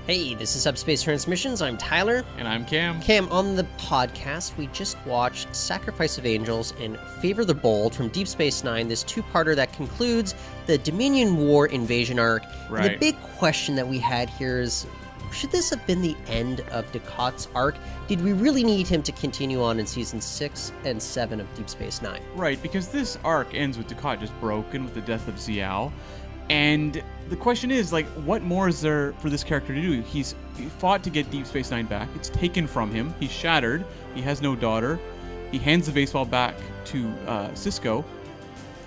Hey, this is Subspace Transmissions. I'm Tyler. And I'm Cam. Cam, on the podcast, we just watched Sacrifice of Angels and Favor the Bold from Deep Space Nine, this two-parter that concludes the Dominion War invasion arc. Right. And the big question that we had here is, should this have been the end of Dukat's arc? Did we really need him to continue on in Season 6 and 7 of Deep Space Nine? Right, because this arc ends with Dukat just broken with the death of Xiao. And the question is, like, what more is there for this character to do? He fought to get Deep Space Nine back. It's taken from him. He's shattered. He has no daughter. He hands the baseball back to Sisko.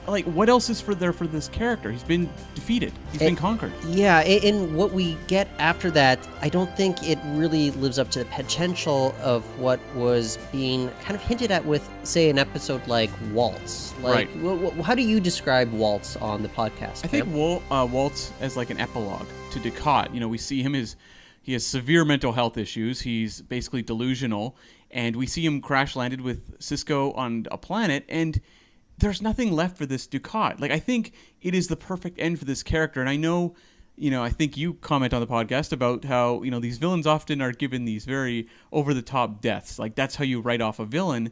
Like, what else is there for this character? He's been defeated. He's been conquered. Yeah, and what we get after that, I don't think it really lives up to the potential of what was being kind of hinted at with, say, an episode like Waltz. Like, right. How do you describe Waltz on the podcast? I think Waltz as like an epilogue to Dukat. You know, we see him as he has severe mental health issues. He's basically delusional, and we see him crash landed with Sisko on a planet, and there's nothing left for this Dukat. Like, I think it is the perfect end for this character. And I know, I think you comment on the podcast about how, these villains often are given these very over-the-top deaths. Like, that's how you write off a villain.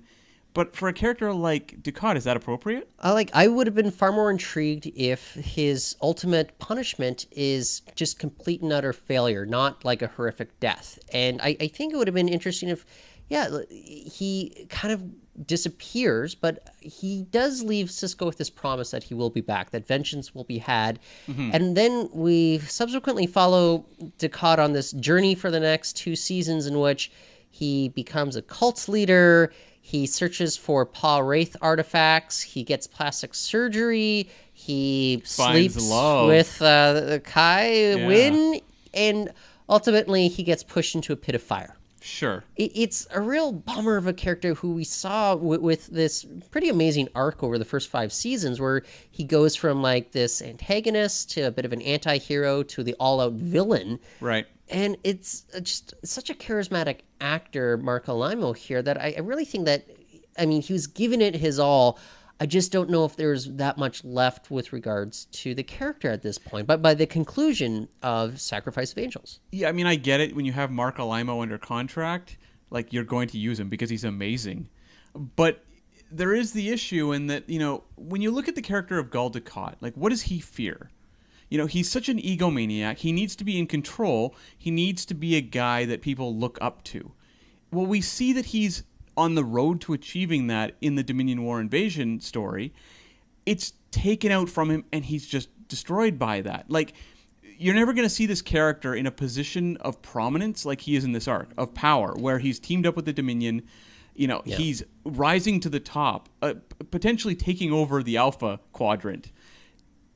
But for a character like Dukat, is that appropriate? I would have been far more intrigued if his ultimate punishment is just complete and utter failure, not like a horrific death. And I think it would have been interesting if, he kind of disappears, but he does leave Sisko with this promise that he will be back, that vengeance will be had. Mm-hmm. And then we subsequently follow Dukat on this journey for the next 2 seasons in which he becomes a cult leader. He searches for Pa Wraith artifacts. He gets plastic surgery. He sleeps with Kai Wynn. And ultimately, he gets pushed into a pit of fire. Sure. It's a real bummer of a character who we saw with this pretty amazing arc over the first 5 seasons where he goes from like this antagonist to a bit of an anti-hero to the all-out villain. Right. And it's just such a charismatic actor, Mark Alimo here, that I really think that, he was giving it his all. I just don't know if there's that much left with regards to the character at this point. But by the conclusion of Sacrifice of Angels. Yeah, I get it. When you have Mark Alimo under contract, like, you're going to use him because he's amazing. But there is the issue in that, when you look at the character of Gul Dukat, like, what does he fear? He's such an egomaniac. He needs to be in control. He needs to be a guy that people look up to. Well, we see that he's on the road to achieving that in the Dominion War invasion story. It's taken out from him, and he's just destroyed by that. Like, you're never going to see this character in a position of prominence like he is in this arc, of power, where he's teamed up with the Dominion. He's rising to the top, potentially taking over the Alpha Quadrant.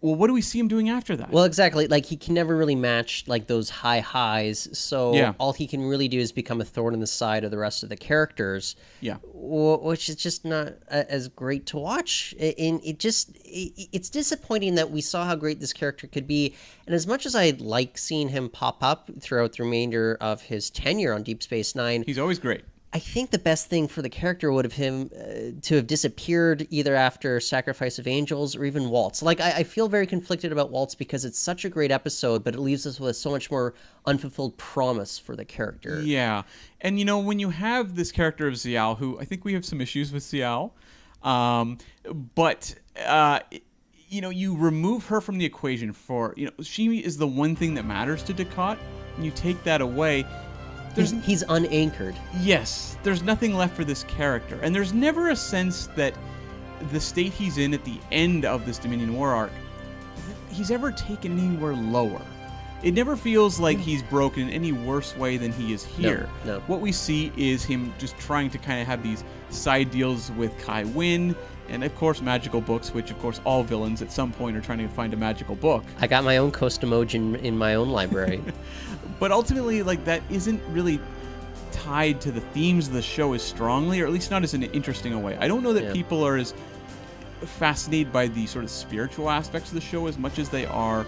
Well, what do we see him doing after that? Well, exactly. Like, he can never really match, like, those high highs. So all he can really do is become a thorn in the side of the rest of the characters. Yeah. Which is just not as great to watch. And it's disappointing that we saw how great this character could be. And as much as I like seeing him pop up throughout the remainder of his tenure on Deep Space Nine, he's always great. I think the best thing for the character would have him to have disappeared either after Sacrifice of Angels or even Waltz. Like, I feel very conflicted about Waltz because it's such a great episode, but it leaves us with so much more unfulfilled promise for the character. Yeah. And, when you have this character of Xiao, who I think we have some issues with Xiao, but you remove her from the equation for, she is the one thing that matters to Dukat, and you take that away. He's unanchored. Yes, there's nothing left for this character. And there's never a sense that the state he's in at the end of this Dominion War arc, he's ever taken anywhere lower. It never feels like he's broken in any worse way than he is here. No. What we see is him just trying to kind of have these side deals with Kai Wynn, and of course magical books, which of course all villains at some point are trying to find a magical book. I got my own Kostomoji in my own library. But ultimately, like, that isn't really tied to the themes of the show as strongly, or at least not as an interesting a way. I don't know that people are as fascinated by the sort of spiritual aspects of the show as much as they are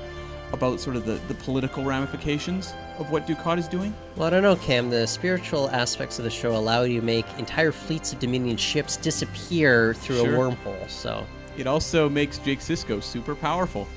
about sort of the political ramifications of what Dukat is doing. Well, I don't know, Cam. The spiritual aspects of the show allow you to make entire fleets of Dominion ships disappear through a wormhole, so... It also makes Jake Sisko super powerful.